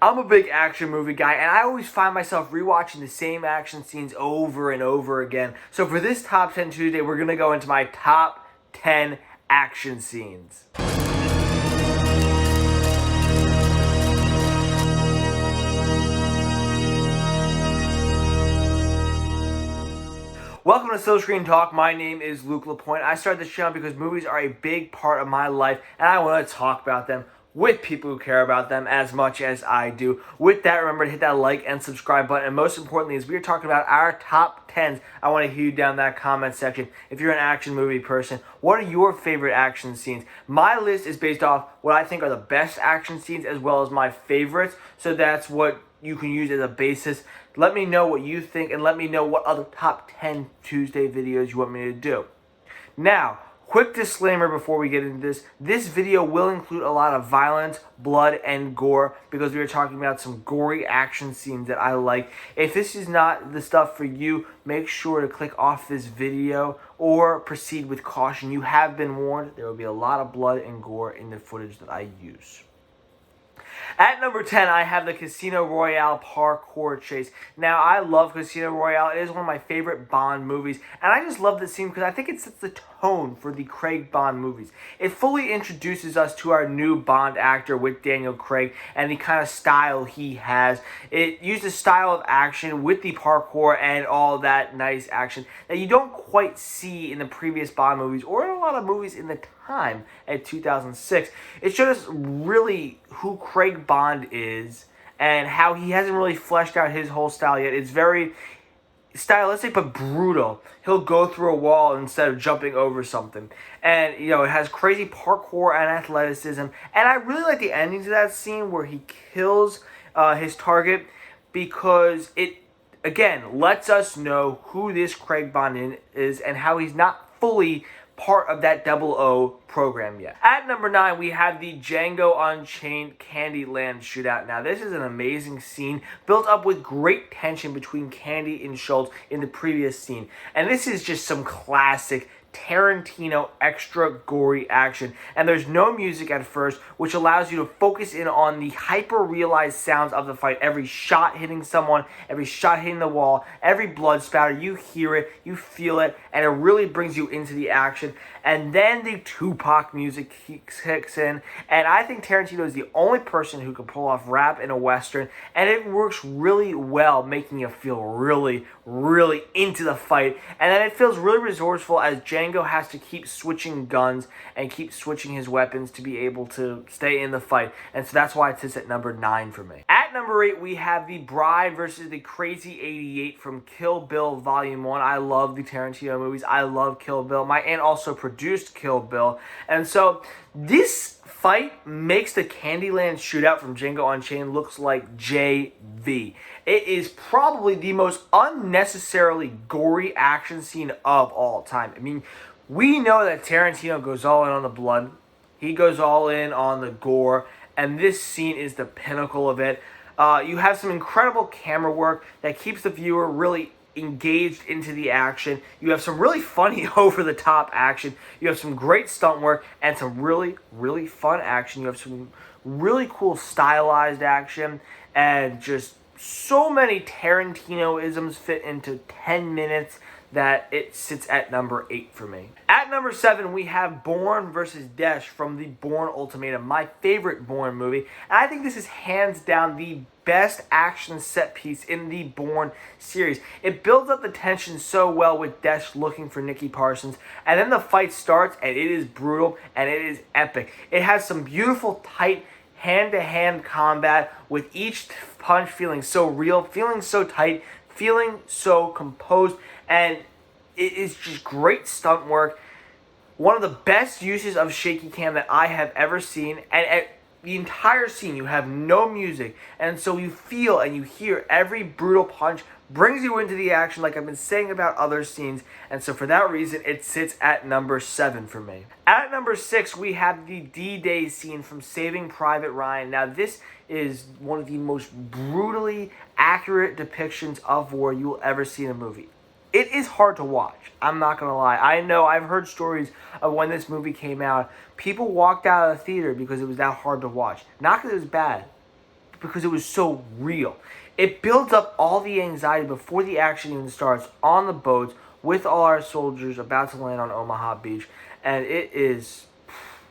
I'm a big action movie guy, and I always find myself rewatching the same action scenes over and over again. So for this Top 10 Tuesday, we're going to go into my top 10 action scenes. Welcome to Silver Screen Talk. My name is Luke LaPointe. I started this channel because movies are a big part of my life, and I want to talk about them with people who care about them as much as I do. With that, remember to hit that like and subscribe button. And most importantly, as we are talking about our top 10s, I want to hear you down in that comment section. If you're an action movie person, what are your favorite action scenes? My list is based off what I think are the best action scenes as well as my favorites. So that's what you can use as a basis. Let me know what you think and let me know what other top 10 Tuesday videos you want me to do. Now, quick disclaimer before we get into this. This video will include a lot of violence, blood, and gore because we are talking about some gory action scenes that I like. If this is not the stuff for you, make sure to click off this video or proceed with caution. You have been warned. There will be a lot of blood and gore in the footage that I use. At number 10, I have the Casino Royale parkour chase. Now, I love Casino Royale. It is one of my favorite Bond movies, and I just love this scene because I think it sets the tone for the Craig Bond movies. It fully introduces us to our new Bond actor with Daniel Craig and the kind of style he has. It uses style of action with the parkour and all that nice action that you don't quite see in the previous Bond movies or in a lot of movies in the time at 2006. It showed us really who Craig Bond is and how he hasn't really fleshed out his whole style yet. It's very stylistic but brutal. He'll go through a wall instead of jumping over something. And, you know, it has crazy parkour and athleticism. And I really like the ending to that scene where he kills his target because it, again, lets us know who this Craig Bond is and how he's not fully part of that 00 program yet. At number 9, we have the Django Unchained Candyland shootout. Now, this is an amazing scene built up with great tension between Candy and Schultz in the previous scene. And this is just some classic Tarantino extra gory action, and there's no music at first, which allows you to focus in on the hyper-realized sounds of the fight. Every shot hitting someone, every shot hitting the wall, every blood spatter, you hear it, you feel it, and it really brings you into the action. And then the Tupac music kicks in, and I think Tarantino is the only person who can pull off rap in a Western, and it works really well, making you feel really, really into the fight. And then it feels really resourceful as Django has to keep switching guns and keep switching his weapons to be able to stay in the fight. And so that's why it sits at number 9 for me. At number 8, we have The Bride versus the Crazy 88 from Kill Bill Volume 1. I love the Tarantino movies. I love Kill Bill. My aunt also produced Kill Bill. And so this fight makes the Candyland shootout from Django Unchained looks like JV. It is probably the most unnecessarily gory action scene of all time. I mean, we know that Tarantino goes all in on the blood. He goes all in on the gore. And this scene is the pinnacle of it. You have some incredible camera work that keeps the viewer really engaged into the action. You have some really funny over-the-top action. You have some great stunt work and some really, really fun action. You have some really cool stylized action and just so many Tarantino-isms fit into 10 minutes that it sits at number 8 for me. At number 7, we have Bourne versus Desh from the Bourne Ultimatum, my favorite Bourne movie. And I think this is hands down the best action set piece in the Bourne series. It builds up the tension so well with Desh looking for Nicky Parsons, and then the fight starts and it is brutal and it is epic. It has some beautiful, tight, hand-to-hand combat with each punch feeling so real, feeling so tight, feeling so composed, and it is just great stunt work. One of the best uses of shaky cam that I have ever seen, and at the entire scene you have no music, and so you feel and you hear every brutal punch brings you into the action like I've been saying about other scenes, and so for that reason it sits at number 7 for me. At number 6, we have the D-Day scene from Saving Private Ryan. Now this is one of the most brutally accurate depictions of war you will ever see in a movie. It is hard to watch. I'm not going to lie. I know I've heard stories of when this movie came out. People walked out of the theater because it was that hard to watch. Not because it was bad. because it was so real. It builds up all the anxiety before the action even starts on the boats with all our soldiers about to land on Omaha Beach. And it's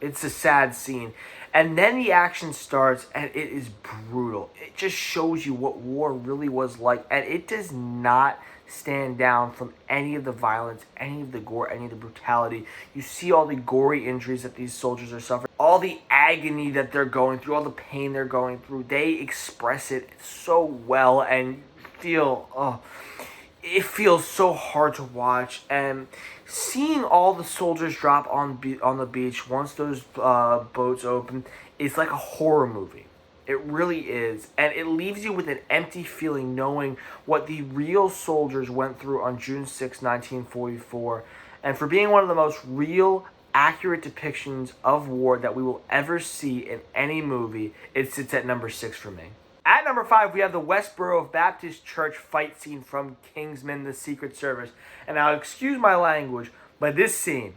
a sad scene. And then the action starts, and it is brutal. It just shows you what war really was like, and it does not stand down from any of the violence, any of the gore, any of the brutality. You see all the gory injuries that these soldiers are suffering, all the agony that they're going through, all the pain they're going through. They express it so well, and it feels so hard to watch. And seeing all the soldiers drop on the beach once those boats open is like a horror movie. It really is. And it leaves you with an empty feeling knowing what the real soldiers went through on June 6, 1944. And for being one of the most real, accurate depictions of war that we will ever see in any movie, it sits at number 6 for me. At number 5, we have the Westboro Baptist Church fight scene from Kingsman, The Secret Service. And now, excuse my language, but this scene,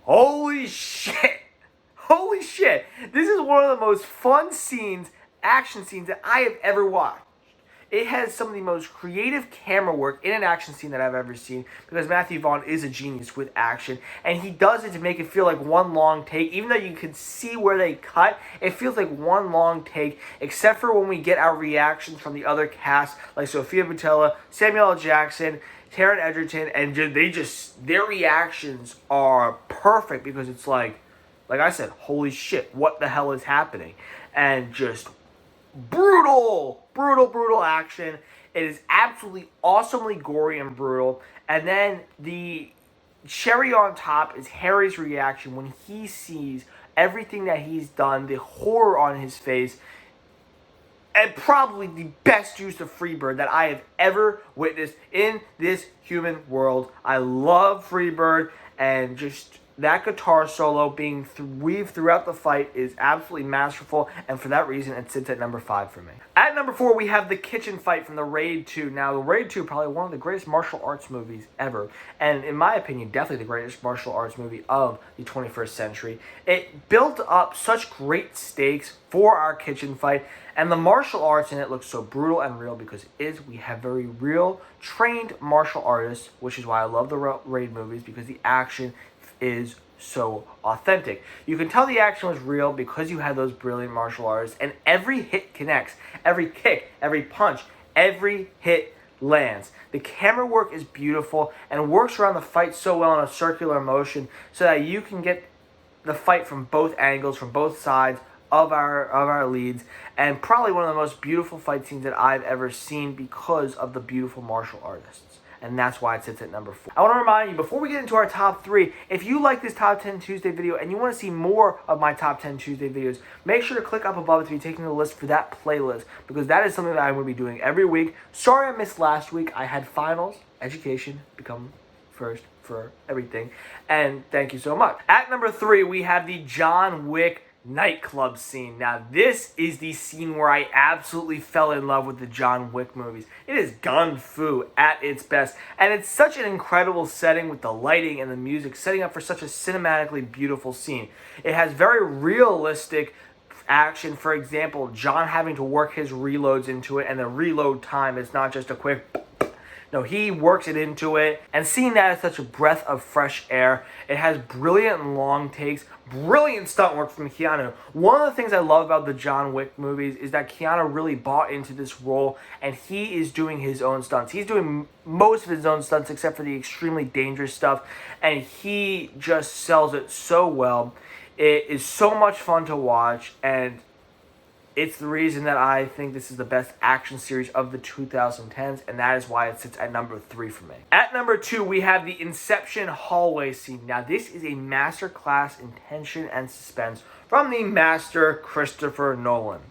holy shit! Holy shit! This is one of the most fun scenes, action scenes that I have ever watched. It has some of the most creative camera work in an action scene that I've ever seen, because Matthew Vaughn is a genius with action, and he does it to make it feel like one long take. Even though you can see where they cut, it feels like one long take, except for when we get our reactions from the other cast, like Sophia Boutella, Samuel L. Jackson, Taron Egerton, and their reactions are perfect, because it's like I said, holy shit, what the hell is happening? And just brutal action. It is absolutely awesomely gory and brutal. And then the cherry on top is Harry's reaction when he sees everything that he's done, the horror on his face, and probably the best use of Freebird that I have ever witnessed in this human world. I love Freebird, and just that guitar solo being weaved throughout the fight is absolutely masterful, and for that reason, it sits at number 5 for me. At number 4, we have the kitchen fight from the Raid 2. Now, the Raid 2 probably one of the greatest martial arts movies ever, and in my opinion, definitely the greatest martial arts movie of the 21st century. It built up such great stakes for our kitchen fight, and the martial arts in it looks so brutal and real because we have very real, trained martial artists, which is why I love the Raid movies, because the action is so authentic. You can tell the action was real because you had those brilliant martial artists, and every hit connects. Every kick, every punch, every hit lands. The camera work is beautiful and works around the fight so well in a circular motion so that you can get the fight from both angles, from both sides of our leads, and probably one of the most beautiful fight scenes that I've ever seen because of the beautiful martial artists. And that's why it sits at number 4. I want to remind you, before we get into our top 3, if you like this Top 10 Tuesday video and you want to see more of my Top 10 Tuesday videos, make sure to click up above to be taking the list for that playlist, because that is something that I will be doing every week. Sorry I missed last week. I had finals, education, become first for everything, and thank you so much. At number 3, we have the John Wick nightclub scene. Now, this is the scene where I absolutely fell in love with the John Wick movies. It is gun fu at its best, and it's such an incredible setting with the lighting and the music, setting up for such a cinematically beautiful scene. It has very realistic action. For example, John having to work his reloads into it, and the reload time is not just a quick... No, he works it into it, and seeing that as such a breath of fresh air. It has brilliant long takes, brilliant stunt work from Keanu. One of the things I love about the John Wick movies is that Keanu really bought into this role, and he is doing his own stunts. He's doing most of his own stunts except for the extremely dangerous stuff, and he just sells it so well. It is so much fun to watch, and it's the reason that I think this is the best action series of the 2010s, and that is why it sits at number 3 for me. At number 2, we have the Inception hallway scene. Now, this is a masterclass in tension and suspense from the master Christopher Nolan.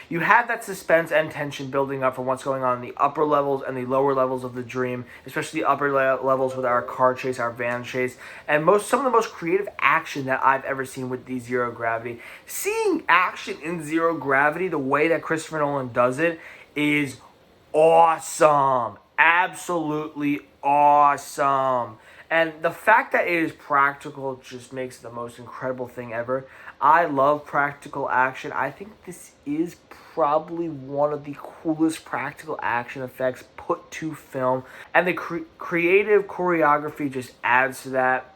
You have that suspense and tension building up from what's going on in the upper levels and the lower levels of the dream, especially the upper levels with our car chase, our van chase, and some of the most creative action that I've ever seen with the Zero Gravity. Seeing action in Zero Gravity, the way that Christopher Nolan does it, is awesome. Absolutely awesome. And the fact that it is practical just makes it the most incredible thing ever. I love practical action. I think this is probably one of the coolest practical action effects put to film. And the creative choreography just adds to that.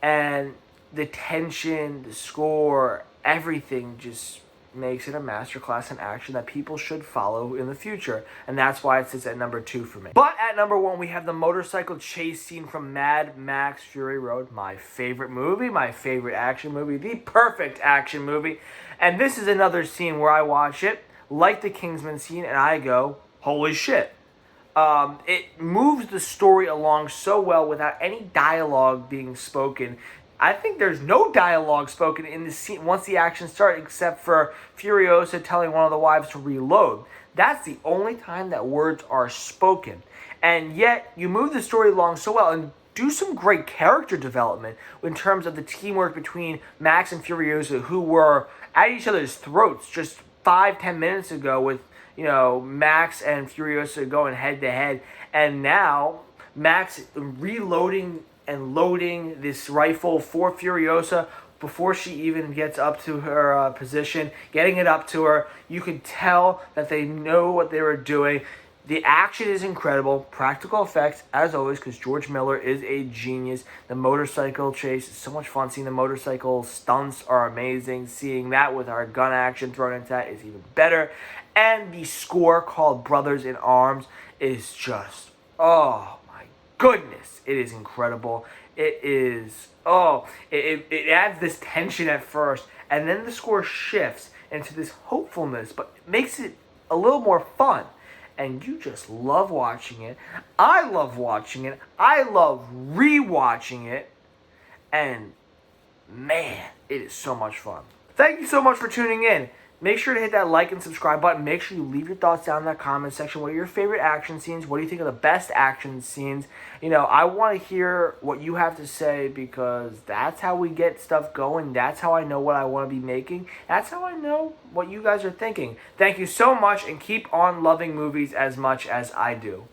And the tension, the score, everything just makes it a masterclass in action that people should follow in the future. And that's why it sits at number 2 for me. But at number 1, we have the motorcycle chase scene from Mad Max Fury Road. My favorite movie, my favorite action movie, the perfect action movie. And this is another scene where I watch it, like the Kingsman scene, and I go, holy shit. It moves the story along so well without any dialogue being spoken. I think there's no dialogue spoken in the scene once the action starts, except for Furiosa telling one of the wives to reload. That's the only time that words are spoken. And yet, you move the story along so well and do some great character development in terms of the teamwork between Max and Furiosa, who were at each other's throats just 5-10 minutes ago with, Max and Furiosa going head to head. And now, Max reloading and loading this rifle for Furiosa before she even gets up to her position, getting it up to her. You can tell that they know what they were doing. The action is incredible. Practical effects, as always, because George Miller is a genius. The motorcycle chase is so much fun. Seeing the motorcycle stunts are amazing. Seeing that with our gun action thrown into that is even better. And the score called Brothers in Arms is just, oh my goodness. It is incredible. It is, it adds this tension at first. And then the score shifts into this hopefulness, but it makes it a little more fun. And you just love watching it. I love watching it. I love rewatching it. And man, it is so much fun. Thank you so much for tuning in. Make sure to hit that like and subscribe button. Make sure you leave your thoughts down in that comment section. What are your favorite action scenes? What do you think are the best action scenes? I want to hear what you have to say, because that's how we get stuff going. That's how I know what I want to be making. That's how I know what you guys are thinking. Thank you so much, and keep on loving movies as much as I do.